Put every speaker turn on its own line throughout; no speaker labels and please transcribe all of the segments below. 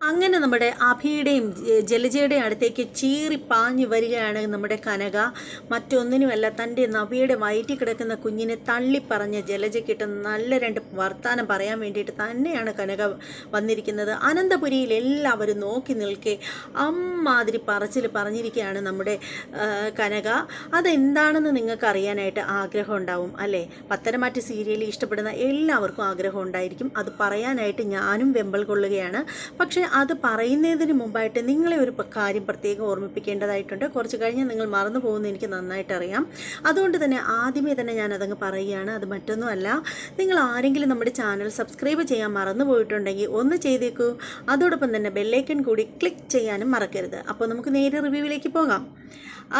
അങ്ങനെ നമ്മുടെ അഭിയുടെയും ജലജയുടെയും അടുത്തേക്ക് ചീറിപ്പാഞ്ഞു വരികയാണ് നമ്മുടെ കനക. മറ്റൊന്നിനുമല്ല, തൻ്റെ നവിയുടെ വയറ്റിൽ കിടക്കുന്ന കുഞ്ഞിനെ തള്ളിപ്പറഞ്ഞ് ജലജയ്ക്കിട്ട് നല്ല രണ്ട് വർത്താനം പറയാൻ വേണ്ടിയിട്ട് തന്നെയാണ് കനക വന്നിരിക്കുന്നത്. അനന്തപുരിയിൽ എല്ലാവരും നോക്കി നിൽക്കെ അമ്മാതിരി പറച്ചിൽ പറഞ്ഞിരിക്കുകയാണ് നമ്മുടെ കനക. അതെന്താണെന്ന് നിങ്ങൾക്ക് അറിയാനായിട്ട് ആഗ്രഹം ഉണ്ടാവും അല്ലേ? പത്തരമാറ്റ് സീരിയൽ ഇഷ്ടപ്പെടുന്ന എല്ലാവർക്കും ആഗ്രഹം ഉണ്ടായിരിക്കും. അത് പറയാനായിട്ട് ഞാനും വെമ്പൽ കൊള്ളുകയാണ്. പക്ഷേ അത് പറയുന്നതിന് മുമ്പായിട്ട് നിങ്ങളെ ഒരു കാര്യം പ്രത്യേകം ഓർമ്മിപ്പിക്കേണ്ടതായിട്ടുണ്ട്. കുറച്ച് കഴിഞ്ഞ് നിങ്ങൾ മറന്നു പോകുമെന്ന് എനിക്ക് നന്നായിട്ടറിയാം. അതുകൊണ്ട് തന്നെ ആദ്യമേ തന്നെ ഞാൻ അതങ്ങ് പറയുകയാണ്. അത് മറ്റൊന്നുമല്ല, നിങ്ങൾ ആരെങ്കിലും നമ്മുടെ ചാനൽ സബ്സ്ക്രൈബ് ചെയ്യാൻ മറന്നു പോയിട്ടുണ്ടെങ്കിൽ ഒന്ന് ചെയ്തേക്കൂ. അതോടൊപ്പം തന്നെ ബെല്ലൈക്കൺ കൂടി ക്ലിക്ക് ചെയ്യാനും മറക്കരുത്. അപ്പോൾ നമുക്ക് നേരെ റിവ്യൂവിലേക്ക് പോകാം.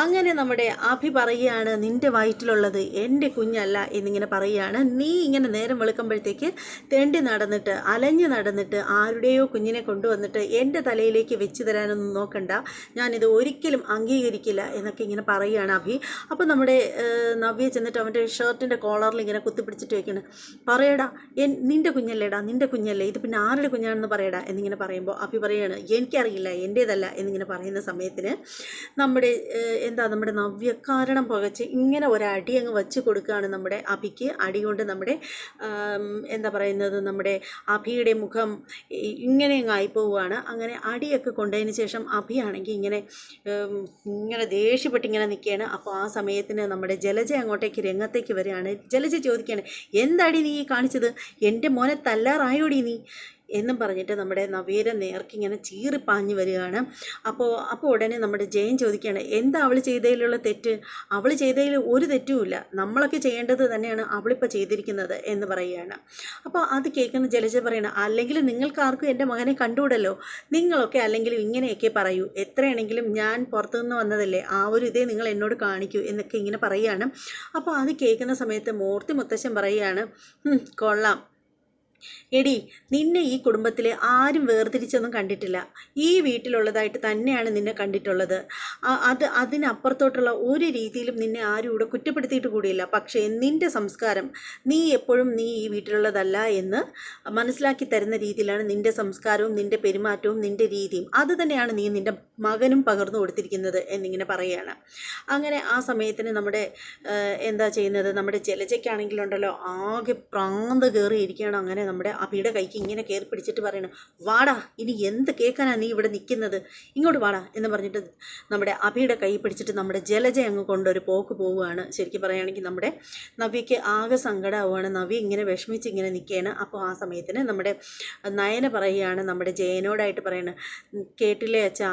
അങ്ങനെ നമ്മുടെ അഭി പറയുകയാണ്, നിൻ്റെ വയറ്റിലുള്ളത് എൻ്റെ കുഞ്ഞല്ല എന്നിങ്ങനെ പറയുകയാണ്. നീ ഇങ്ങനെ നേരം വെളുക്കുമ്പോഴത്തേക്ക് തെണ്ടി നടന്നിട്ട് അലഞ്ഞു നടന്നിട്ട് ആരുടെയോ കുഞ്ഞിനെ കൊണ്ടുവന്നിട്ട് എൻ്റെ തലയിലേക്ക് വെച്ച് തരാനൊന്നും നോക്കണ്ട, ഞാനിത് ഒരിക്കലും അംഗീകരിക്കില്ല എന്നൊക്കെ ഇങ്ങനെ പറയുകയാണ് അഭി. അപ്പോൾ നമ്മുടെ നവ്യ ചെന്നിട്ട് അവൻ്റെ ഷർട്ടിൻ്റെ കോളറിൽ ഇങ്ങനെ കുത്തിപ്പിടിച്ചിട്ട് വയ്ക്കണം. പറയടാ, നിൻ്റെ കുഞ്ഞല്ലേടാ, നിൻ്റെ കുഞ്ഞല്ലേ, ഇത് പിന്നെ ആരുടെ കുഞ്ഞാണെന്ന് പറയടാ എന്നിങ്ങനെ പറയുമ്പോൾ അഭി പറയുകയാണ്, എനിക്കറിയില്ല, എൻ്റേതല്ല എന്നിങ്ങനെ പറയുന്ന സമയത്തിന് നമ്മുടെ നവ്യ കാരണം പകച്ച് ഇങ്ങനെ ഒരടി അങ്ങ് വച്ച് കൊടുക്കുകയാണ് നമ്മുടെ അഭിക്ക്. അടി കൊണ്ട് നമ്മുടെ നമ്മുടെ അഭിയുടെ മുഖം ഇങ്ങനെ അങ്ങ് ആയിപ്പോവുകയാണ്. അങ്ങനെ അടിയൊക്കെ കൊണ്ടതിന് ശേഷം അഭിയാണെങ്കിൽ ഇങ്ങനെ ദേഷ്യപ്പെട്ട് ഇങ്ങനെ നിൽക്കുകയാണ്. അപ്പോൾ ആ സമയത്തിന് നമ്മുടെ ജലജ അങ്ങോട്ടേക്ക് രംഗത്തേക്ക് വരികയാണ്. ജലജ ചോദിക്കുകയാണ്, എന്താടി നീ കാണിച്ചത്, എൻ്റെ മോനെ തല്ലാറായോടി നീ എന്നും പറഞ്ഞിട്ട് നമ്മുടെ നവീര നേർക്കിങ്ങനെ ചീറിപ്പാഞ്ഞു വരികയാണ്. അപ്പോൾ ഉടനെ നമ്മുടെ ജയൻ ചോദിക്കുകയാണ്, എന്താ അവൾ ചെയ്തതിലുള്ള തെറ്റ്? അവൾ ചെയ്തതിൽ ഒരു തെറ്റുമില്ല, നമ്മളൊക്കെ ചെയ്യേണ്ടത് തന്നെയാണ് അവളിപ്പോൾ ചെയ്തിരിക്കുന്നത് എന്ന് പറയുകയാണ്. അപ്പോൾ അത് കേൾക്കുന്ന ജലജ പറയണം, അല്ലെങ്കിൽ നിങ്ങൾക്ക് ആർക്കും എൻ്റെ മകനെ കണ്ടുകൂടല്ലോ, നിങ്ങളൊക്കെ അല്ലെങ്കിലും ഇങ്ങനെയൊക്കെ പറയൂ, എത്രയാണെങ്കിലും ഞാൻ പുറത്തുനിന്ന് വന്നതല്ലേ, ആ ഒരു ഇതേ നിങ്ങൾ എന്നോട് കാണിക്കൂ എന്നൊക്കെ ഇങ്ങനെ പറയുകയാണ്. അപ്പോൾ അത് കേൾക്കുന്ന സമയത്ത് മൂർത്തി മുത്തശ്ശൻ പറയുകയാണ്, കൊള്ളാം എടി, നിന്നെ ഈ കുടുംബത്തിലെ ആരും വേർതിരിച്ചൊന്നും കണ്ടിട്ടില്ല, ഈ വീട്ടിലുള്ളതായിട്ട് തന്നെയാണ് നിന്നെ കണ്ടിട്ടുള്ളത്. അതിനപ്പുറത്തോട്ടുള്ള ഒരു രീതിയിലും നിന്നെ ആരും ഇവിടെ കുറ്റപ്പെടുത്തിയിട്ട് കൂടിയില്ല. പക്ഷേ നിൻ്റെ സംസ്കാരം, നീ എപ്പോഴും നീ ഈ വീട്ടിലുള്ളതല്ല എന്ന് മനസ്സിലാക്കി തരുന്ന രീതിയിലാണ് നിൻ്റെ സംസ്കാരവും നിൻ്റെ പെരുമാറ്റവും നിൻ്റെ രീതിയും. അത് തന്നെയാണ് നീ നിൻ്റെ മകനും പകർന്നു കൊടുത്തിരിക്കുന്നത് എന്നിങ്ങനെ പറയുകയാണ്. അങ്ങനെ ആ സമയത്തിന് നമ്മുടെ നമ്മുടെ ജലജയ്ക്കാണെങ്കിലുണ്ടല്ലോ ആകെ പ്രാന്ത് കയറിയിരിക്കുകയാണ്. അങ്ങനെ നമ്മുടെ അഭിയുടെ കൈക്ക് ഇങ്ങനെ കയറി പിടിച്ചിട്ട് പറയണം, വാടാ, ഇനി എന്ത് കേൾക്കാനാ നീ ഇവിടെ നിൽക്കുന്നത്, ഇങ്ങോട്ട് വാടാ എന്ന് പറഞ്ഞിട്ട് നമ്മുടെ അഭിയുടെ കൈ പിടിച്ചിട്ട് നമ്മുടെ ജലജ അങ്ങ് കൊണ്ടൊരു പോക്ക് പോവുകയാണ്. ശരിക്കും പറയുകയാണെങ്കിൽ നമ്മുടെ നവ്യയ്ക്ക് ആകെ സങ്കടമാവുകയാണ്. നവ്യ ഇങ്ങനെ വിഷമിച്ച് ഇങ്ങനെ നിൽക്കുകയാണ്. അപ്പോൾ ആ സമയത്തിന് നമ്മുടെ നയന പറയുകയാണ്, നമ്മുടെ ജയനോടായിട്ട് പറയണം, കേട്ടില്ലേ അച്ഛാ,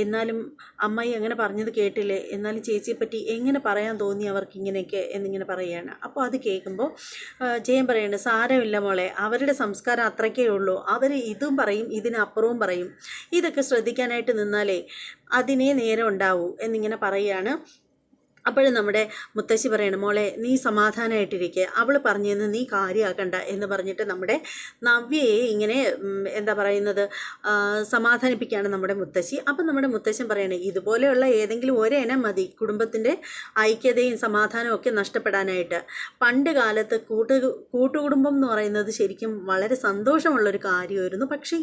എന്നാലും അമ്മായി അങ്ങനെ പറഞ്ഞത് കേട്ടില്ലേ, എന്നാലും ചേച്ചിയെപ്പറ്റി എങ്ങനെ പറയാൻ തോന്നി അവർക്ക് ഇങ്ങനെയൊക്കെ എന്നിങ്ങനെ പറയുകയാണ്. അപ്പോൾ അത് കേൾക്കുമ്പോൾ ജയൻ പറയുന്നത്, സാരമില്ല മോളെ, അവരുടെ സംസ്കാരം അത്രയ്ക്കേ ഉള്ളൂ, അവർ ഇതും പറയും ഇതിനപ്പുറവും പറയും, ഇതൊക്കെ ശ്രദ്ധിക്കാനായിട്ട് നിന്നാലേ അതിനേ നേരം ഉണ്ടാവൂ എന്നിങ്ങനെ പറയുകയാണ്. അപ്പോഴും നമ്മുടെ മുത്തശ്ശി പറയണം, മോളെ നീ സമാധാനമായിട്ടിരിക്കുക, അവൾ പറഞ്ഞതെന്ന് നീ കാര്യമാക്കണ്ട എന്ന് പറഞ്ഞിട്ട് നമ്മുടെ നവ്യയെ ഇങ്ങനെ സമാധാനിപ്പിക്കുകയാണ് നമ്മുടെ മുത്തശ്ശി. അപ്പം നമ്മുടെ മുത്തശ്ശൻ പറയണേ, ഇതുപോലെയുള്ള ഏതെങ്കിലും ഒരെണ്ണം മതി കുടുംബത്തിൻ്റെ ഐക്യതയും സമാധാനവും ഒക്കെ നഷ്ടപ്പെടാനായിട്ട്. പണ്ട് കാലത്ത് കൂട്ടുകുടുംബം എന്ന് പറയുന്നത് ശരിക്കും വളരെ സന്തോഷമുള്ളൊരു കാര്യമായിരുന്നു. പക്ഷേ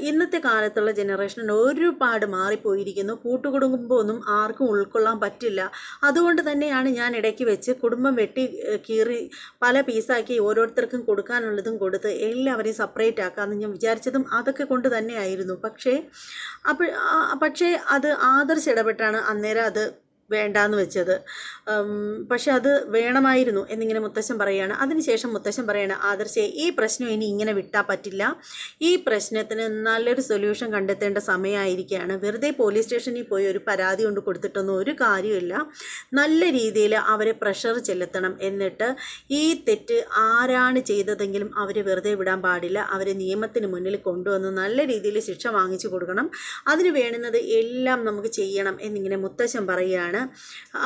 ഇന്നത്തെ കാലത്തുള്ള ജനറേഷൻ ഒരുപാട് മാറിപ്പോയിരിക്കുന്നു. കൂട്ടുകുടുംബമൊന്നും ആർക്കും ഉൾക്കൊള്ളാൻ പറ്റില്ല. അതുകൊണ്ട് തന്നെയാണ് ഞാൻ ഇടയ്ക്ക് വെച്ച് കുടുംബം വെട്ടി കീറി പല പീസാക്കി ഓരോരുത്തർക്കും കൊടുക്കാനുള്ളതും കൊടുത്ത് എല്ലാവരെയും സെപ്പറേറ്റ് ആക്കാമെന്ന് ഞാൻ വിചാരിച്ചതും അതൊക്കെ കൊണ്ട് തന്നെയായിരുന്നു. പക്ഷേ അത് ആദർശ് ഇടപെട്ടാണ് അന്നേരം അത് വേണ്ടാന്ന് വെച്ചത്. പക്ഷെ അത് വേണമായിരുന്നു എന്നിങ്ങനെ മുത്തശ്ശൻ പറയുകയാണ്. അതിനുശേഷം മുത്തശ്ശൻ പറയുകയാണ്, ആദർശേ, ഈ പ്രശ്നം ഇനി ഇങ്ങനെ വിട്ടാൽ പറ്റില്ല, ഈ പ്രശ്നത്തിന് നല്ലൊരു സൊല്യൂഷൻ കണ്ടെത്തേണ്ട സമയമായിരിക്കുകയാണ്. വെറുതെ പോലീസ് സ്റ്റേഷനിൽ പോയി ഒരു പരാതി കൊണ്ട് കൊടുത്തിട്ടൊന്നും ഒരു കാര്യമില്ല. നല്ല രീതിയിൽ അവരെ പ്രഷർ ചെലുത്തണം. എന്നിട്ട് ഈ തെറ്റ് ആരാണ് ചെയ്തതെങ്കിലും അവരെ വെറുതെ വിടാൻ പാടില്ല, അവരെ നിയമത്തിന് മുന്നിൽ കൊണ്ടുവന്ന് നല്ല രീതിയിൽ ശിക്ഷ വാങ്ങിച്ചു കൊടുക്കണം. അതിന് വേണ്ടുന്നത് എല്ലാം നമുക്ക് ചെയ്യണം എന്നിങ്ങനെ മുത്തശ്ശൻ പറയുകയാണ്.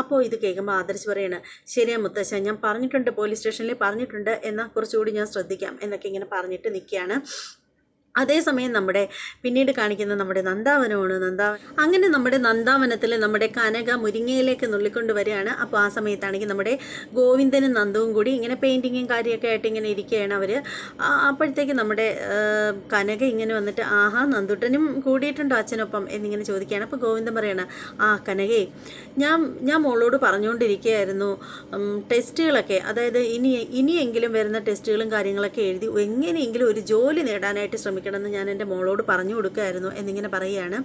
അപ്പോൾ ഇത് കേൾക്കുമ്പോൾ ആദർശ് പറയാണ്, ശരിയാ മുത്തശ്ശൻ, ഞാൻ പറഞ്ഞിട്ടുണ്ട്, പോലീസ് സ്റ്റേഷനിൽ പറഞ്ഞിട്ടുണ്ട്, എന്നാൽ കുറച്ചുകൂടി ഞാൻ ശ്രദ്ധിക്കാം എന്നൊക്കെ ഇങ്ങനെ പറഞ്ഞിട്ട് നിൽക്കുകയാണ്. അതേസമയം പിന്നീട് കാണിക്കുന്ന നമ്മുടെ നന്ദാവനമാണ്. അങ്ങനെ നമ്മുടെ നന്ദാവനത്തിൽ നമ്മുടെ കനക മുരിങ്ങയിലേക്ക് നുള്ളിക്കൊണ്ട് വരികയാണ്. അപ്പോൾ ആ സമയത്താണെങ്കിൽ നമ്മുടെ ഗോവിന്ദനും നന്ദുവും കൂടി ഇങ്ങനെ പെയിൻറ്റിങ്ങും കാര്യമൊക്കെ ആയിട്ട് ഇങ്ങനെ ഇരിക്കുകയാണ് അവർ. അപ്പോഴത്തേക്ക് നമ്മുടെ കനക ഇങ്ങനെ വന്നിട്ട്, ആഹാ നന്ദുട്ടനും കൂടിയിട്ടുണ്ടോ അച്ഛനൊപ്പം എന്നിങ്ങനെ ചോദിക്കുകയാണ്. അപ്പോൾ ഗോവിന്ദൻ പറയണം, ആ കനകേ, ഞാൻ മോളോട് പറഞ്ഞുകൊണ്ടിരിക്കുകയായിരുന്നു ടെസ്റ്റുകളൊക്കെ, അതായത് ഇനിയെങ്കിലും വരുന്ന ടെസ്റ്റുകളും കാര്യങ്ങളൊക്കെ എഴുതി എങ്ങനെയെങ്കിലും ഒരു ജോലി നേടാനായിട്ട് ശ്രമിക്കണം എന്ന് ഞാൻ എൻ്റെ മോളോട് പറഞ്ഞു കൊടുക്കുമായിരുന്നു എന്നിങ്ങനെ പറയുകയാണ്.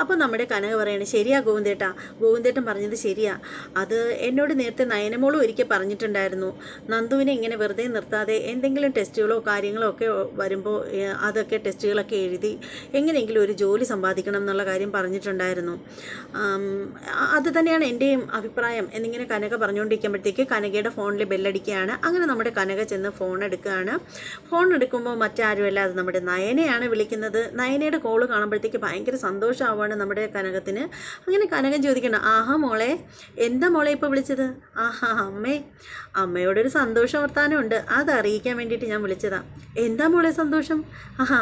അപ്പോൾ നമ്മുടെ കനക പറയുന്നത്, ശരിയാ ഗോവിന്ദേട്ടൻ പറഞ്ഞത് ശരിയാ. അത് എന്നോട് നേരത്തെ നയനമോളും ഒരിക്കൽ പറഞ്ഞിട്ടുണ്ടായിരുന്നു, നന്ദുവിനെ ഇങ്ങനെ വെറുതെ നിർത്താതെ എന്തെങ്കിലും ടെസ്റ്റുകളോ കാര്യങ്ങളോ ഒക്കെ വരുമ്പോൾ അതൊക്കെ ടെസ്റ്റുകളൊക്കെ എഴുതി എങ്ങനെയെങ്കിലും ഒരു ജോലി സമ്പാദിക്കണം എന്നുള്ള കാര്യം പറഞ്ഞിട്ടുണ്ടായിരുന്നു. അത് തന്നെയാണ് എൻ്റെയും അഭിപ്രായം എന്നിങ്ങനെ കനക പറഞ്ഞുകൊണ്ടിരിക്കുമ്പോഴത്തേക്ക് കനകയുടെ ഫോണിൽ ബെല്ലടിക്കുകയാണ്. അങ്ങനെ നമ്മുടെ കനക ചെന്ന് ഫോൺ എടുക്കുകയാണ്. ഫോൺ എടുക്കുമ്പോൾ മറ്റാരുമല്ല, അത് നമ്മുടെ നയനയാണ് വിളിക്കുന്നത്. നയനയുടെ കോള് കാണുമ്പോഴത്തേക്ക് ഭയങ്കര സന്തോഷമാവുകയാണ് നമ്മുടെ കനകത്തിന്. അങ്ങനെ കനകൻ ചോദിക്കണം, ആഹാ മോളെ, എന്താ മോളെ ഇപ്പോൾ വിളിച്ചത്? ആഹാ അമ്മയോടൊരു സന്തോഷ വർത്താനമുണ്ട്, അത് അറിയിക്കാൻ വേണ്ടിയിട്ട് ഞാൻ വിളിച്ചതാ. എന്താ മോളെ സന്തോഷം? ആഹാ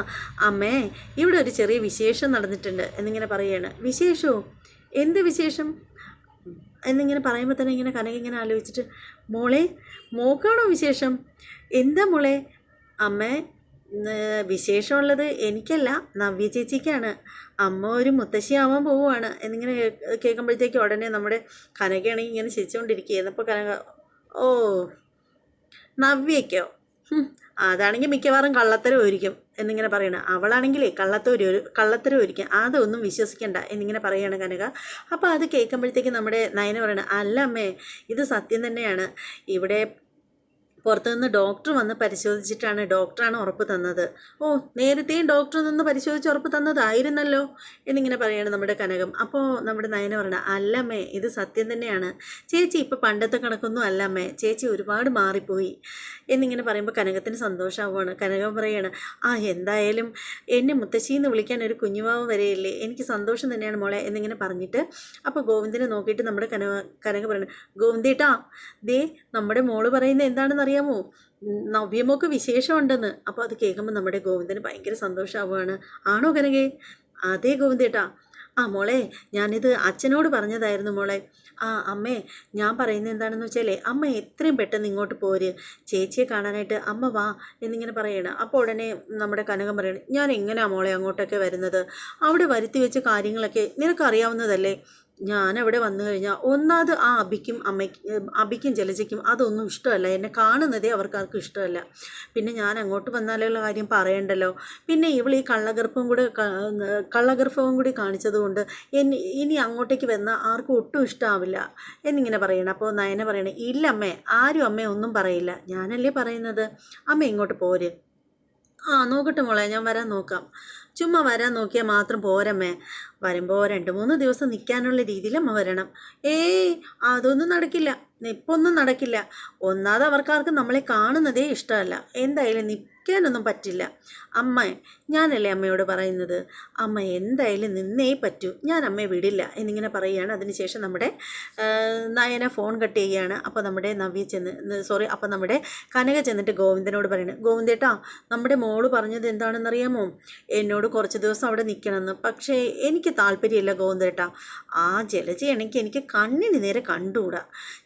അമ്മേ, ഇവിടെ ഒരു ചെറിയ വിശേഷം നടന്നിട്ടുണ്ട് എന്നിങ്ങനെ പറയുകയാണ്. വിശേഷമോ? എന്ത് വിശേഷം എന്നിങ്ങനെ പറയുമ്പോൾ തന്നെ ഇങ്ങനെ കനക ഇങ്ങനെ ആലോചിച്ചിട്ട്, മോക്കാണോ വിശേഷം? എന്താ മോളെ? അമ്മേ, വിശേഷമുള്ളത് എനിക്കല്ല, നവ്യ ചേച്ചിക്കാണ്. അമ്മ ഒരു മുത്തശ്ശിയാവാൻ പോവുകയാണ് എന്നിങ്ങനെ കേൾക്കുമ്പോഴത്തേക്ക് ഉടനെ നമ്മുടെ കനകയാണെങ്കിൽ ഇങ്ങനെ ചിരിച്ചുകൊണ്ടിരിക്കുകയായിരുന്നു. അപ്പോൾ കനക, ഓ നവ്യയ്ക്കോ? അതാണെങ്കിൽ മിക്കവാറും കള്ളത്തരമായിരിക്കും എന്നിങ്ങനെ പറയണം. അവളാണെങ്കിലേ കള്ളത്തരമായിരിക്കും, അതൊന്നും വിശ്വസിക്കണ്ട എന്നിങ്ങനെ പറയുകയാണ് കനക. അപ്പോൾ അത് കേൾക്കുമ്പോഴത്തേക്ക് നമ്മുടെ നയന പറയണം, അല്ല അമ്മേ, ഇത് സത്യം തന്നെയാണ്. ഇവിടെ പുറത്തുനിന്ന് ഡോക്ടർ വന്ന് പരിശോധിച്ചിട്ടാണ് ഡോക്ടറാണ് ഉറപ്പ് തന്നത്. ഓ, നേരത്തെയും ഡോക്ടർ നിന്ന് പരിശോധിച്ച് ഉറപ്പ് തന്നതായിരുന്നല്ലോ എന്നിങ്ങനെ പറയുകയാണ് നമ്മുടെ കനകം. അപ്പോൾ നമ്മുടെ നയന പറയണ, അല്ലമ്മേ, ഇത് സത്യം തന്നെയാണ്. ചേച്ചി ഇപ്പോൾ പണ്ടത്തെ കണക്കൊന്നും അല്ലമ്മേ, ചേച്ചി ഒരുപാട് മാറിപ്പോയി എന്നിങ്ങനെ പറയുമ്പോൾ കനകത്തിന് സന്തോഷമാവുകയാണ്. കനകം പറയാണ്, എന്തായാലും എന്നെ മുത്തശ്ശിന്ന് വിളിക്കാൻ ഒരു കുഞ്ഞുവാവ് വരെയില്ലേ, എനിക്ക് സന്തോഷം തന്നെയാണ് മോളെ എന്നിങ്ങനെ പറഞ്ഞിട്ട് അപ്പോൾ ഗോവിന്ദനെ നോക്കിയിട്ട് നമ്മുടെ കനക പറയണം, ഗോവിന്ദേട്ടാ, ദേ നമ്മുടെ മോള് പറയുന്നത് എന്താണെന്ന് അറിയാമോ? നവ്യമോക്ക് വിശേഷമുണ്ടെന്ന്. അപ്പോൾ അത് കേൾക്കുമ്പോൾ നമ്മുടെ ഗോവിന്ദന് ഭയങ്കര സന്തോഷമാവുകയാണ്. ആണോ കനകേ? അതേ ഗോവിന്ദേട്ടാ. മോളെ, ഞാനിത് അച്ഛനോട് പറഞ്ഞതായിരുന്നു മോളെ. അമ്മേ, ഞാൻ പറയുന്നത് എന്താണെന്ന് വെച്ചാലേ, അമ്മ എത്രയും പെട്ടെന്ന് ഇങ്ങോട്ട് പോര്, ചേച്ചിയെ കാണാനായിട്ട് അമ്മ വാ എന്നിങ്ങനെ പറയണം. അപ്പോൾ ഉടനെ നമ്മുടെ കനകം പറയണം, ഞാൻ എങ്ങനെയാണ് മോളെ അങ്ങോട്ടൊക്കെ വരുന്നത്? അവിടെ വരുത്തി വെച്ച കാര്യങ്ങളൊക്കെ നിനക്കറിയാവുന്നതല്ലേ. ഞാനവിടെ വന്നു കഴിഞ്ഞാൽ ഒന്നാമത് അബിക്കും ജലജയ്ക്കും അതൊന്നും ഇഷ്ടമല്ല, എന്നെ കാണുന്നതേ അവർക്കാർക്കും ഇഷ്ടമല്ല. പിന്നെ ഞാൻ അങ്ങോട്ട് വന്നാലുള്ള കാര്യം പറയണ്ടല്ലോ. പിന്നെ ഇവൾ ഈ കള്ളഗർഭവും കൂടി കാണിച്ചതുകൊണ്ട് ഇനി അങ്ങോട്ടേക്ക് വന്നാൽ ആർക്കും ഒട്ടും ഇഷ്ടമാവില്ല എന്നിങ്ങനെ പറയണം. അപ്പോൾ നയന പറയണേ, ഇല്ല അമ്മേ, ആരും അമ്മ ഒന്നും പറയില്ല, ഞാനല്ലേ പറയുന്നത്, അമ്മ ഇങ്ങോട്ട് പോര്. നോക്കട്ടെ മോളെ, ഞാൻ വരാൻ നോക്കാം. ചുമ്മാ വരാൻ നോക്കിയാൽ മാത്രം പോരമ്മേ, വരുമ്പോൾ 2-3 ദിവസം നിൽക്കാനുള്ള രീതിയിൽ അമ്മ വരണം. അതൊന്നും നടക്കില്ല, ഇപ്പോൾ ഒന്നും നടക്കില്ല. ഒന്നാമത് അവർക്കാർക്കും നമ്മളെ കാണുന്നതേ ഇഷ്ടമല്ല. എന്തായാലും നിൽക്കാനൊന്നും പറ്റില്ല. അമ്മ, ഞാനല്ലേ അമ്മയോട് പറയുന്നത്, അമ്മ എന്തായാലും നിന്നേ പറ്റൂ, ഞാൻ അമ്മയെ വിടില്ല എന്നിങ്ങനെ പറയുകയാണ്. അതിനുശേഷം നമ്മുടെ നയന ഫോൺ കട്ട് ചെയ്യുകയാണ്. അപ്പോൾ നമ്മുടെ അപ്പോൾ നമ്മുടെ കനക ചെന്നിട്ട് ഗോവിന്ദനോട് പറയുന്നത്, ഗോവിന്ദേട്ടാ, നമ്മുടെ മോള് പറഞ്ഞത് എന്താണെന്നറിയാമോ? എന്നോട് കുറച്ച് ദിവസം അവിടെ നിൽക്കണമെന്ന്. പക്ഷേ എനിക്ക് താല്പര്യമില്ല ഗോവിന്ദേട്ടാ. ജലജയാണെങ്കിൽ എനിക്ക് കണ്ണിന് നേരെ കണ്ടുകൂടാ.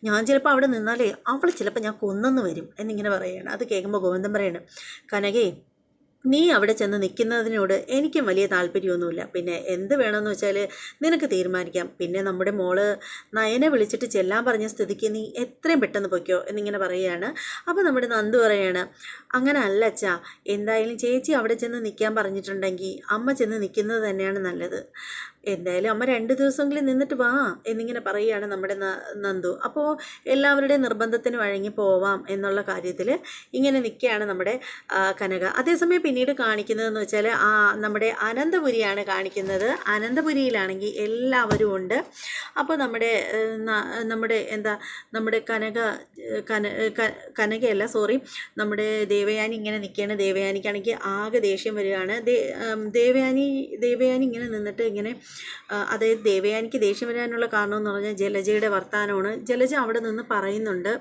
ഞാൻ ചിലപ്പോൾ അവിടെ നിന്നാലേ അവൾ ചിലപ്പോൾ ഞാൻ കൊന്നെന്ന് വരും എന്നിങ്ങനെ പറയുകയാണ്. അത് കേൾക്കുമ്പോൾ ഗോവിന്ദൻ പറയാണ്, കനകേ, നീ അവിടെ ചെന്ന് നിൽക്കുന്നതിനോട് എനിക്കും വലിയ താല്പര്യമൊന്നുമില്ല. പിന്നെ എന്ത് വേണമെന്ന് വെച്ചാൽ നിനക്ക് തീരുമാനിക്കാം. പിന്നെ നമ്മുടെ മോള് നയനെ വിളിച്ചിട്ട് ചെല്ലാൻ പറഞ്ഞ സ്ഥിതിക്ക് നീ എത്രയും പെട്ടെന്ന് പൊയ്ക്കോ എന്നിങ്ങനെ പറയുകയാണ്. അപ്പോൾ നമ്മുടെ നന്ദു പറയാണ്, അങ്ങനെ അല്ല അച്ഛാ, എന്തായാലും ചേച്ചി അവിടെ ചെന്ന് നിൽക്കാൻ പറഞ്ഞിട്ടുണ്ടെങ്കിൽ അമ്മ ചെന്ന് നിൽക്കുന്നത് തന്നെയാണ് നല്ലത്. എന്തായാലും അമ്മ 2 ദിവസമെങ്കിലും നിന്നിട്ട് വാ എന്നിങ്ങനെ പറയുകയാണ് നമ്മുടെ നന്ദു. അപ്പോൾ എല്ലാവരുടെയും നിർബന്ധത്തിന് വഴങ്ങി പോവാം എന്നുള്ള കാര്യത്തിൽ ഇങ്ങനെ നിൽക്കുകയാണ് നമ്മുടെ കനക. അതേസമയം പിന്നീട് കാണിക്കുന്നതെന്ന് വെച്ചാൽ നമ്മുടെ അനന്തപുരിയാണ് കാണിക്കുന്നത്. അനന്തപുരിയിലാണെങ്കിൽ എല്ലാവരും ഉണ്ട്. അപ്പോൾ നമ്മുടെ കനകയല്ല, സോറി, നമ്മുടെ ദേവയാനി ഇങ്ങനെ നിൽക്കുകയാണ്. ദേവയാനിക്കാണെങ്കിൽ ആകെ ദേഷ്യം വരികയാണ്. ദേവയാനി ഇങ്ങനെ നിന്നിട്ട് ഇങ്ങനെ, അതായത് ദേവയാനിക്ക് ദേഷ്യം വരാനുള്ള കാരണം എന്ന് പറഞ്ഞാൽ ജലജയുടെ വർത്തമാനമാണ്. ജലജ അവിടെ നിന്ന് പറയുന്നുണ്ട്,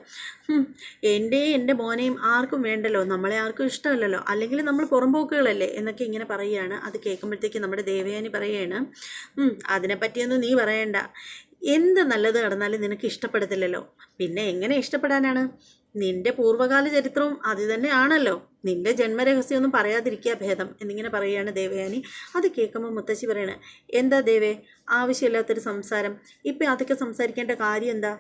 എൻ്റെ മോനെയും ആർക്കും വേണ്ടല്ലോ, നമ്മളെ ആർക്കും ഇഷ്ടമല്ലല്ലോ, അല്ലെങ്കിൽ നമ്മൾ പുറമ്പോക്കുകളല്ലേ എന്നൊക്കെ ഇങ്ങനെ പറയുകയാണ്. അത് കേൾക്കുമ്പോഴത്തേക്ക് നമ്മുടെ ദേവയാനി പറയുകയാണ്, അതിനെപ്പറ്റിയൊന്നും നീ പറയണ്ട, എന്ത് നല്ലത് നടന്നാലും നിനക്ക് ഇഷ്ടപ്പെടത്തില്ലല്ലോ, പിന്നെ എങ്ങനെ ഇഷ്ടപ്പെടാനാണ്? നിന്റെ പൂർവ്വകാല ചരിത്രവും അത് തന്നെയാണല്ലോ, നിന്റെ ജന്മരഹസ്യമൊന്നും പറയാതിരിക്കുക ഭേദം എന്നിങ്ങനെ പറയുകയാണ് ദേവയാനി. അത് കേൾക്കുമ്പോൾ മുത്തശ്ശി പറയണേ, എന്താ ദേവേ ആവശ്യമില്ലാത്തൊരു സംസാരം, ഇപ്പം അതൊക്കെ സംസാരിക്കേണ്ട കാര്യം എന്താ?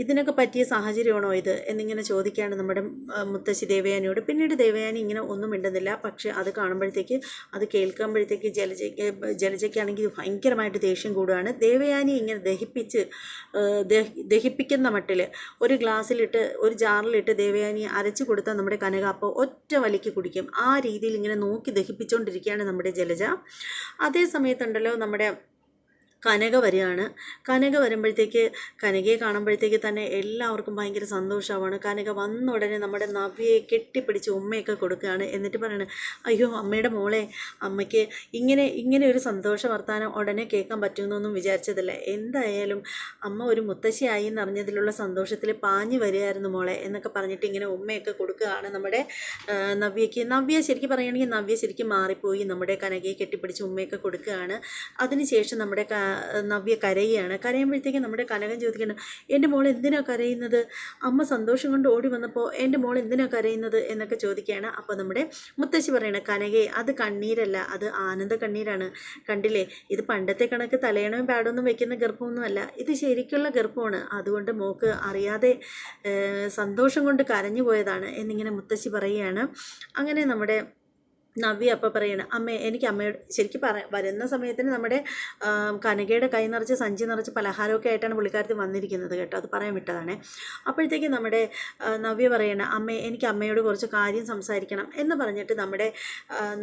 ഇതിനൊക്കെ പറ്റിയ സാഹചര്യമാണോ ഇത് എന്നിങ്ങനെ ചോദിക്കുകയാണ് നമ്മുടെ മുത്തശ്ശി ദേവയാനിയോട്. പിന്നീട് ദേവയാനി ഇങ്ങനെ ഒന്നും മിണ്ടുന്നില്ല. പക്ഷേ അത് കാണുമ്പോഴത്തേക്ക്, അത് കേൾക്കുമ്പോഴത്തേക്ക് ജലജയ്ക്കാണെങ്കിൽ ഭയങ്കരമായിട്ട് ദേഷ്യം കൂടുകയാണ്. ദേവയാനി ഇങ്ങനെ ദഹിപ്പിക്കുന്ന മട്ടിൽ ഒരു ഗ്ലാസ്സിലിട്ട്, ഒരു ജാറിലിട്ട് ദേവയാനി അരച്ചു കൊടുത്താൽ നമ്മുടെ കനക അപ്പോൾ ഒറ്റ വലിക്ക് കുടിക്കും. ആ രീതിയിൽ ഇങ്ങനെ നോക്കി ദഹിപ്പിച്ചുകൊണ്ടിരിക്കുകയാണ് നമ്മുടെ ജലജ. അതേ സമയത്തുണ്ടല്ലോ നമ്മുടെ കനക വരികയാണ്. കനക വരുമ്പോഴത്തേക്ക്, കനകയെ കാണുമ്പോഴത്തേക്ക് തന്നെ എല്ലാവർക്കും ഭയങ്കര സന്തോഷമാണ്. കനക വന്ന ഉടനെ നമ്മുടെ നവ്യയെ കെട്ടിപ്പിടിച്ച് ഉമ്മയൊക്കെ കൊടുക്കുകയാണ്. എന്നിട്ട് പറയണ, അയ്യോ അമ്മയുടെ മോളെ, അമ്മയ്ക്ക് ഇങ്ങനെ ഒരു സന്തോഷ വർത്താനം ഉടനെ കേൾക്കാൻ പറ്റുമെന്നൊന്നും വിചാരിച്ചതില്ല. എന്തായാലും അമ്മ ഒരു മുത്തശ്ശിയായി എന്നറിഞ്ഞതിലുള്ള സന്തോഷത്തിൽ പാഞ്ഞു വരികയായിരുന്നു മോളെ എന്നൊക്കെ പറഞ്ഞിട്ട് ഇങ്ങനെ ഉമ്മയൊക്കെ കൊടുക്കുകയാണ് നമ്മുടെ നവ്യയ്ക്ക്. നവ്യ ശരിക്കും പറയുകയാണെങ്കിൽ നവ്യ ശരിക്കും മാറിപ്പോയി. നമ്മുടെ കനകയെ കെട്ടിപ്പിടിച്ച് ഉമ്മയൊക്കെ കൊടുക്കുകയാണ്. അതിനുശേഷം നമ്മുടെ നവ്യ കരയുകയാണ്. കരയുമ്പോഴത്തേക്കും നമ്മുടെ കനകൻ ചോദിക്കണം, എൻ്റെ മോൾ എന്തിനാണ് കരയുന്നത്? അമ്മ സന്തോഷം കൊണ്ട് ഓടി വന്നപ്പോൾ എൻ്റെ മോൾ എന്തിനാണ് കരയുന്നത് എന്നൊക്കെ ചോദിക്കുകയാണ്. അപ്പോൾ നമ്മുടെ മുത്തശ്ശി പറയണം, കനകയെ അത് കണ്ണീരല്ല, അത് ആനന്ദ കണ്ണീരാണ്. കണ്ടില്ലേ, ഇത് പണ്ടത്തെ കണക്ക് തലയണവും പാടൊന്നും വെക്കുന്ന ഗർഭമൊന്നുമല്ല, ഇത് ശരിക്കുള്ള ഗർഭമാണ്. അതുകൊണ്ട് മോക്ക് അറിയാതെ സന്തോഷം കൊണ്ട് കരഞ്ഞു പോയതാണ് എന്നിങ്ങനെ മുത്തശ്ശി പറയുകയാണ്. അങ്ങനെ നമ്മുടെ നവ്യ അപ്പോൾ പറയണം, അമ്മേ എനിക്ക് അമ്മയോട് ശരിക്കും വരുന്ന സമയത്തിന് നമ്മുടെ കനകയുടെ കൈ നിറച്ച് സഞ്ചി നിറച്ച് പലഹാരമൊക്കെ ആയിട്ടാണ് പുള്ളിക്കാരത്തി വന്നിരിക്കുന്നത് കേട്ടോ, അത് പറയാൻ വിട്ടതാണ്. അപ്പോഴത്തേക്ക് നമ്മുടെ നവ്യ പറയണം, അമ്മേ എനിക്ക് അമ്മയോട് കുറച്ച് കാര്യം സംസാരിക്കണം എന്ന് പറഞ്ഞിട്ട് നമ്മുടെ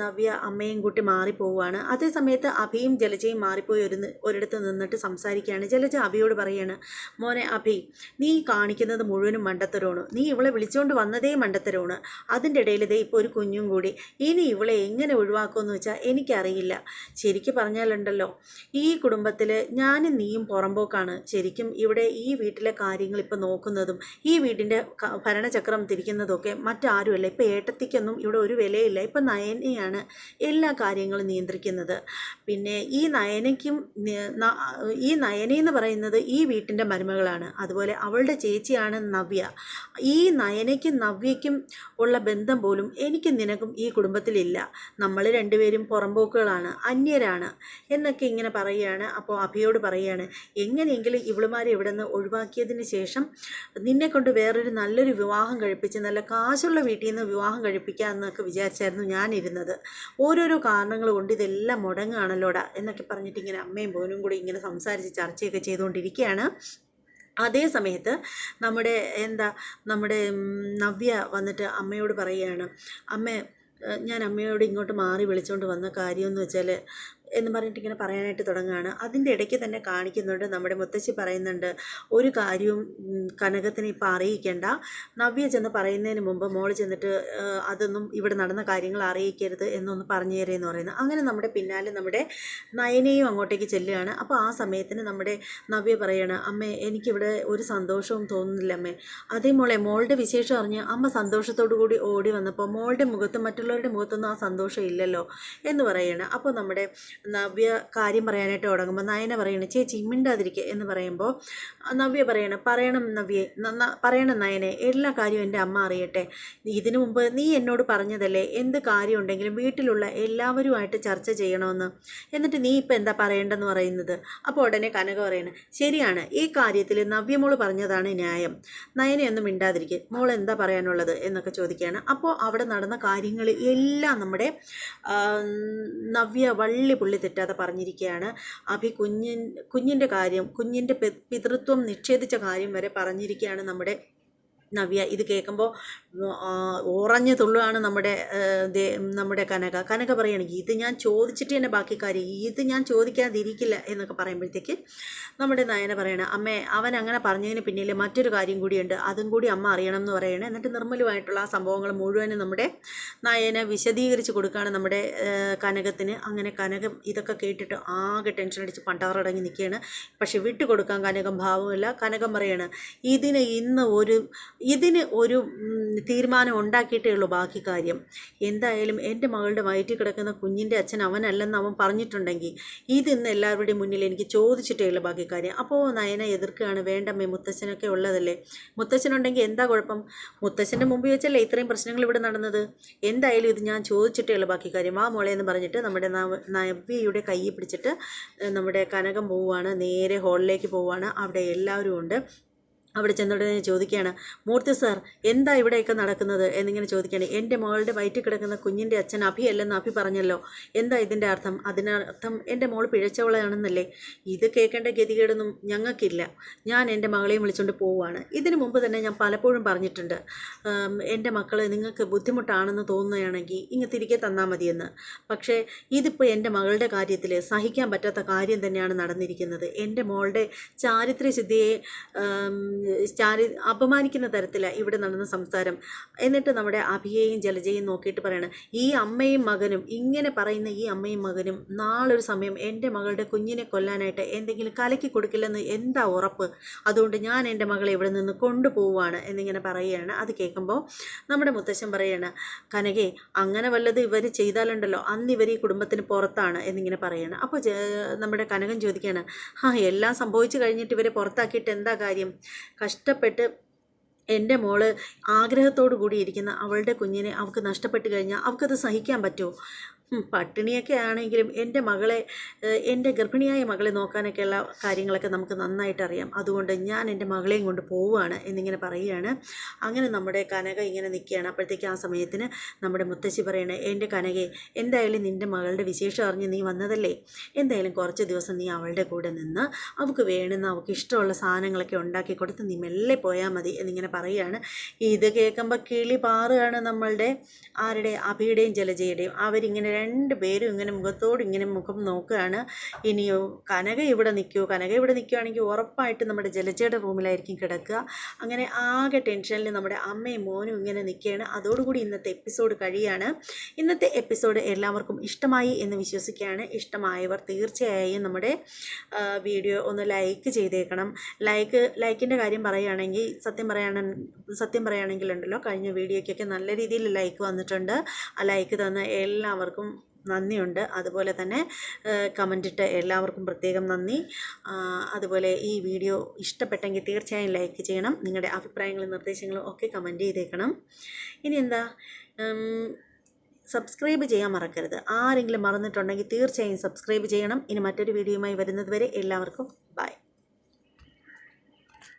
നവ്യ അമ്മയും കൂട്ടി മാറിപ്പോവുകയാണ്. അതേ സമയത്ത് അഭിയും ജലജയും മാറിപ്പോയി ഒരിടത്ത് നിന്നിട്ട് സംസാരിക്കുകയാണ്. ജലജ അഭിയോട് പറയാണ്, മോനെ അഭി, നീ കാണിക്കുന്നത് മുഴുവനും മണ്ടത്തരമാണ്, നീ ഇവളെ വിളിച്ചുകൊണ്ട് വന്നതേ മണ്ടത്തരമാണ്, അതിൻ്റെ ഇടയിൽ ഇതേ ഇപ്പോൾ ഒരു കുഞ്ഞും കൂടി, ഇനി ഇവളെ എങ്ങനെ ഒഴിവാക്കുമെന്ന് വെച്ചാൽ എനിക്കറിയില്ല. ശരിക്കും പറഞ്ഞാലുണ്ടല്ലോ, ഈ കുടുംബത്തിൽ ഞാനും നീയും പുറമ്പോക്കാണ്. ശരിക്കും ഇവിടെ ഈ വീട്ടിലെ കാര്യങ്ങൾ ഇപ്പം നോക്കുന്നതും ഈ വീടിൻ്റെ ഭരണചക്രം തിരിക്കുന്നതൊക്കെ മറ്റാരുമല്ല. ഇപ്പം ഏട്ടത്തിക്കൊന്നും ഇവിടെ ഒരു വിലയില്ല. ഇപ്പം നയനയാണ് എല്ലാ കാര്യങ്ങളും നിയന്ത്രിക്കുന്നത്. പിന്നെ ഈ നയനയെന്ന് പറയുന്നത് ഈ വീട്ടിൻ്റെ മരുമകളാണ്. അതുപോലെ അവളുടെ ചേച്ചിയാണ് നവ്യ. ഈ നയനയ്ക്കും നവ്യയ്ക്കും ഉള്ള ബന്ധം പോലും എനിക്കും നിനക്കും ഈ കുടുംബത്തിലില്ല. നമ്മൾ രണ്ടുപേരും പുറമ്പോക്കുകളാണ്, അന്യരാണ് എന്നൊക്കെ ഇങ്ങനെ പറയുകയാണ്. അപ്പോൾ അഭിയോട് പറയുകയാണ്, എങ്ങനെയെങ്കിലും ഇവളുമാരെ ഇവിടെ നിന്ന് ഒഴിവാക്കിയതിന് ശേഷം നിന്നെ കൊണ്ട് വേറൊരു നല്ലൊരു വിവാഹം കഴിപ്പിച്ച് നല്ല കാശുള്ള വീട്ടിൽ നിന്ന് വിവാഹം കഴിപ്പിക്കുക എന്നൊക്കെ വിചാരിച്ചായിരുന്നു ഞാനിരുന്നത്. ഓരോരോ കാരണങ്ങൾ കൊണ്ട് ഇതെല്ലാം മുടങ്ങുകയാണല്ലോടാ എന്നൊക്കെ പറഞ്ഞിട്ട് ഇങ്ങനെ അമ്മയും മോനും കൂടി ഇങ്ങനെ സംസാരിച്ച് ചർച്ചയൊക്കെ ചെയ്തുകൊണ്ടിരിക്കുകയാണ്. അതേ സമയത്ത് നമ്മുടെ നവ്യ വന്നിട്ട് അമ്മയോട് പറയുകയാണ്, അമ്മ ഞാൻ അമ്മയോട് ഇങ്ങോട്ട് മാറി വിളിച്ചുകൊണ്ട് വന്ന കാര്യമെന്ന് വെച്ചാൽ എന്ന് പറഞ്ഞിട്ട് ഇങ്ങനെ പറയാനായിട്ട് തുടങ്ങുകയാണ്. അതിൻ്റെ ഇടയ്ക്ക് തന്നെ കാണിക്കുന്നുണ്ട്, നമ്മുടെ മുത്തശ്ശി പറയുന്നുണ്ട്, ഒരു കാര്യവും കനകത്തിന് ഇപ്പോൾ അറിയിക്കേണ്ട, നവ്യ ചെന്ന് പറയുന്നതിന് മുമ്പ് മോൾ ചെന്നിട്ട് അതൊന്നും ഇവിടെ നടന്ന കാര്യങ്ങൾ അറിയിക്കരുത് എന്നൊന്ന് പറഞ്ഞു തരേന്ന് പറയുന്നത്. അങ്ങനെ നമ്മുടെ പിന്നാലെ നമ്മുടെ നയനയും അങ്ങോട്ടേക്ക് ചെല്ലുകയാണ്. അപ്പോൾ ആ സമയത്തിന് നമ്മുടെ നവ്യ പറയാണ്, അമ്മേ എനിക്കിവിടെ ഒരു സന്തോഷവും തോന്നുന്നില്ല അമ്മേ. അതേ മോളുടെ വിശേഷം അറിഞ്ഞ് അമ്മ സന്തോഷത്തോടു കൂടി ഓടി വന്നപ്പോൾ മോളുടെ മുഖത്തും മറ്റുള്ളവരുടെ മുഖത്തൊന്നും ആ സന്തോഷം ഇല്ലല്ലോ എന്ന് പറയുകയാണ്. അപ്പോൾ നമ്മുടെ നവ്യ കാര്യം പറയാനായിട്ട് തുടങ്ങുമ്പോൾ നയന പറയണം, ചേച്ചി മിണ്ടാതിരിക്കുക എന്ന് പറയുമ്പോൾ നവ്യ പറയണം നയനെ, എല്ലാ കാര്യവും എൻ്റെ അമ്മ അറിയട്ടെ. ഇതിനു മുമ്പ് നീ എന്നോട് പറഞ്ഞതല്ലേ എന്ത് കാര്യം ഉണ്ടെങ്കിലും വീട്ടിലുള്ള എല്ലാവരുമായിട്ട് ചർച്ച ചെയ്യണമെന്ന്, എന്നിട്ട് നീ ഇപ്പം എന്താ പറയേണ്ടെന്ന് പറയുന്നത്? അപ്പോൾ ഉടനെ കനക പറയണം, ശരിയാണ്, ഈ കാര്യത്തിൽ നവ്യമോള് പറഞ്ഞതാണ് ന്യായം, നയനയൊന്നും മിണ്ടാതിരിക്കുക, മോൾ എന്താ പറയാനുള്ളത് എന്നൊക്കെ ചോദിക്കുകയാണ്. അപ്പോൾ അവിടെ നടന്ന കാര്യങ്ങൾ എല്ലാം നമ്മുടെ നവ്യ വള്ളി പുള്ളി തെറ്റാതെ പറഞ്ഞിരിക്കുകയാണ്. അഭി കുഞ്ഞിൻ്റെ കാര്യം, കുഞ്ഞിൻ്റെ പിതൃത്വം നിഷേധിച്ച കാര്യം വരെ പറഞ്ഞിരിക്കുകയാണ് നമ്മുടെ നവ്യ. ഇത് കേൾക്കുമ്പോൾ ഉറഞ്ഞു തുള്ളുകയാണ് നമ്മുടെ കനക പറയുകയാണെങ്കിൽ, ഇത് ഞാൻ ചോദിച്ചിട്ട് തന്നെ ബാക്കി കാര്യം, ഇത് ഞാൻ ചോദിക്കാതിരിക്കില്ല എന്നൊക്കെ പറയുമ്പോഴത്തേക്ക് നമ്മുടെ നയന പറയണം, അമ്മേ അവൻ അങ്ങനെ പറഞ്ഞതിന് പിന്നിൽ മറ്റൊരു കാര്യം കൂടിയുണ്ട്, അതും കൂടി അമ്മ അറിയണം എന്ന് പറയണം. എന്നിട്ട് നിർമ്മലമായിട്ടുള്ള ആ സംഭവങ്ങൾ മുഴുവനും നമ്മുടെ നയന വിശദീകരിച്ച് കൊടുക്കുകയാണ് നമ്മുടെ കനകത്തിന്. അങ്ങനെ കനകം ഇതൊക്കെ കേട്ടിട്ട് ആകെ ടെൻഷൻ അടിച്ച് പണ്ടാറടങ്ങി നിൽക്കുകയാണ്. പക്ഷെ വിട്ടുകൊടുക്കാൻ കനകം ഭാവമില്ല. കനകം പറയാണ്, ഇതിന് ഇന്ന് ഒരു ഇതിന് ഒരു തീരുമാനം ഉണ്ടാക്കിയിട്ടേ ഉള്ളൂ ബാക്കി കാര്യം. എന്തായാലും എൻ്റെ മകളുടെ വയറ്റിൽ കിടക്കുന്ന കുഞ്ഞിൻ്റെ അച്ഛൻ അവനല്ലെന്ന് അവൻ പറഞ്ഞിട്ടുണ്ടെങ്കിൽ ഇതിന്ന് എല്ലാവരുടെയും മുന്നിൽ എനിക്ക് ചോദിച്ചിട്ടേ ഉള്ളൂ ബാക്കി കാര്യം. അപ്പോൾ നയന എതിർക്കുകയാണ്, വേണ്ടമ്മേ മുത്തച്ഛനൊക്കെ ഉള്ളതല്ലേ, മുത്തച്ഛനുണ്ടെങ്കിൽ എന്താ കുഴപ്പം, മുത്തച്ഛൻ്റെ മുമ്പിൽ വെച്ചല്ലേ ഇത്രയും പ്രശ്നങ്ങൾ ഇവിടെ നടന്നത്, എന്തായാലും ഇത് ഞാൻ ചോദിച്ചിട്ടേ ഉള്ളൂ ബാക്കി കാര്യം, ആ മോളെ എന്ന് പറഞ്ഞിട്ട് നമ്മുടെ നവ്യയുടെ കൈ പിടിച്ചിട്ട് നമ്മുടെ കനകം പോവുകയാണ്, നേരെ ഹോളിലേക്ക് പോവുകയാണ്. അവിടെ എല്ലാവരും ഉണ്ട്. അവിടെ ചെന്നുടനെ ചോദിക്കുകയാണ്, മൂർത്തി സാർ എന്താ ഇവിടെയൊക്കെ നടക്കുന്നത് എന്നിങ്ങനെ ചോദിക്കുകയാണ്. എൻ്റെ മകളുടെ വയറ്റിൽ കിടക്കുന്ന കുഞ്ഞിൻ്റെ അച്ഛൻ അഭിയല്ലെന്ന് അഭി പറഞ്ഞല്ലോ, എന്താ ഇതിൻ്റെ അർത്ഥം? അതിനർത്ഥം എൻ്റെ മോൾ പിഴച്ചവളാണെന്നല്ലേ? ഇത് കേൾക്കേണ്ട ഗതികേടൊന്നും ഞങ്ങൾക്കില്ല. ഞാൻ എൻ്റെ മകളെയും വിളിച്ചുകൊണ്ട് പോവുകയാണ്. ഇതിനു മുമ്പ് തന്നെ ഞാൻ പലപ്പോഴും പറഞ്ഞിട്ടുണ്ട്, എൻ്റെ മക്കൾ നിങ്ങൾക്ക് ബുദ്ധിമുട്ടാണെന്ന് തോന്നുകയാണെങ്കിൽ ഇങ്ങ് തിരികെ തന്നാൽ മതിയെന്ന്. പക്ഷേ ഇതിപ്പോൾ എൻ്റെ മകളുടെ കാര്യത്തിൽ സഹിക്കാൻ പറ്റാത്ത കാര്യം തന്നെയാണ് നടന്നിരിക്കുന്നത്. എൻ്റെ മോളുടെ ചാരിത്ര്യ സിദ്ധിയെ അപമാനിക്കുന്ന തരത്തിലാണ് ഇവിടെ നടന്ന സംസാരം. എന്നിട്ട് നമ്മുടെ അഭിയെയും ജലജയും നോക്കിയിട്ട് പറയണം, ഈ അമ്മയും മകനും ഇങ്ങനെ പറയുന്ന ഈ അമ്മയും മകനും നാളൊരു സമയം എൻ്റെ മകളുടെ കുഞ്ഞിനെ കൊല്ലാനായിട്ട് എന്തെങ്കിലും കലക്കി കൊടുക്കില്ലെന്ന് എന്താ ഉറപ്പ്? അതുകൊണ്ട് ഞാൻ എൻ്റെ മകളെ ഇവിടെ നിന്ന് കൊണ്ടുപോവുകയാണ് എന്നിങ്ങനെ പറയുകയാണ്. അത് കേൾക്കുമ്പോൾ നമ്മുടെ മുത്തശ്ശൻ പറയുകയാണ്, കനകെ അങ്ങനെ വല്ലത് ഇവർ ചെയ്താലുണ്ടല്ലോ അന്ന് ഇവർ ഈ കുടുംബത്തിന് പുറത്താണ് എന്നിങ്ങനെ പറയുകയാണ്. അപ്പോൾ നമ്മുടെ കനകൻ ചോദിക്കുകയാണ്, എല്ലാം സംഭവിച്ചു കഴിഞ്ഞിട്ട് ഇവരെ പുറത്താക്കിയിട്ട് എന്താ കാര്യം? കഷ്ടപ്പെട്ട് എൻ്റെ മോള് ആഗ്രഹത്തോടു കൂടി ഇരിക്കുന്ന അവളുടെ കുഞ്ഞിനെ അവൾക്ക് നഷ്ടപ്പെട്ട് കഴിഞ്ഞാൽ അവൾക്കത് സഹിക്കാൻ പറ്റുമോ? പട്ടിണിയൊക്കെ ആണെങ്കിലും എൻ്റെ മകളെ, എൻ്റെ ഗർഭിണിയായ മകളെ നോക്കാനൊക്കെയുള്ള കാര്യങ്ങളൊക്കെ നമുക്ക് നന്നായിട്ട് അറിയാം. അതുകൊണ്ട് ഞാൻ എൻ്റെ മകളെയും കൊണ്ട് പോവുകയാണ് എന്നിങ്ങനെ പറയുകയാണ്. അങ്ങനെ നമ്മുടെ കനക ഇങ്ങനെ നിൽക്കുകയാണ്. അപ്പോഴത്തേക്ക് ആ സമയത്തിന് നമ്മുടെ മുത്തശ്ശി പറയണേ, എൻ്റെ കനകെ എന്തായാലും നിൻ്റെ മകളുടെ വിശേഷം അറിഞ്ഞ് നീ വന്നതല്ലേ, എന്തായാലും കുറച്ച് ദിവസം നീ അവളുടെ കൂടെ നിന്ന് അവൾക്ക് വേണ്ടുന്ന അവൾക്ക് ഇഷ്ടമുള്ള സാധനങ്ങളൊക്കെ ഉണ്ടാക്കി കൊടുത്ത് നീ മെല്ലെ പോയാൽ മതി എന്നിങ്ങനെ പറയുകയാണ്. ഇത് കേൾക്കുമ്പോൾ കിളി പാറുകയാണ് നമ്മളുടെ ആരുടെ, അഭിയുടെയും ജലജയുടെയും. അവരിങ്ങനെ രണ്ടുപേരും ഇങ്ങനെ മുഖത്തോട് ഇങ്ങനെ മുഖം നോക്കുകയാണ്. ഇനിയോ കനക ഇവിടെ നിൽക്കുമോ? കനക ഇവിടെ നിൽക്കുകയാണെങ്കിൽ ഉറപ്പായിട്ട് നമ്മുടെ ജലജയുടെ റൂമിലായിരിക്കും കിടക്കുക. അങ്ങനെ ആകെ ടെൻഷനിൽ നമ്മുടെ അമ്മയും മോനും ഇങ്ങനെ നിൽക്കുകയാണ്. അതോടുകൂടി ഇന്നത്തെ എപ്പിസോഡ് കഴിയാണ്. ഇന്നത്തെ എപ്പിസോഡ് എല്ലാവർക്കും ഇഷ്ടമായി എന്ന് വിശ്വസിക്കുകയാണ്. ഇഷ്ടമായവർ തീർച്ചയായും നമ്മുടെ വീഡിയോ ഒന്ന് ലൈക്ക് ചെയ്തേക്കണം. ലൈക്കിൻ്റെ കാര്യം പറയുകയാണെങ്കിൽ സത്യം പറയുകയാണെങ്കിലുണ്ടല്ലോ, കഴിഞ്ഞ വീഡിയോയ്ക്കൊക്കെ നല്ല രീതിയിൽ ലൈക്ക് വന്നിട്ടുണ്ട്. ആ ലൈക്ക് തന്ന എല്ലാവർക്കും നന്ദിയുണ്ട്. അതുപോലെ തന്നെ കമൻറ്റിട്ട് എല്ലാവർക്കും പ്രത്യേകം നന്ദി. അതുപോലെ ഈ വീഡിയോ ഇഷ്ടപ്പെട്ടെങ്കിൽ തീർച്ചയായും ലൈക്ക് ചെയ്യണം. നിങ്ങളുടെ അഭിപ്രായങ്ങളും നിർദ്ദേശങ്ങളും ഒക്കെ കമൻറ്റ് ചെയ്തേക്കണം. ഇനി എന്താ, സബ്സ്ക്രൈബ് ചെയ്യാൻ മറക്കരുത്. ആരെങ്കിലും മറന്നിട്ടുണ്ടെങ്കിൽ തീർച്ചയായും സബ്സ്ക്രൈബ് ചെയ്യണം. ഇനി മറ്റൊരു വീഡിയോയുമായി വരുന്നത് വരെ എല്ലാവർക്കും ബൈ.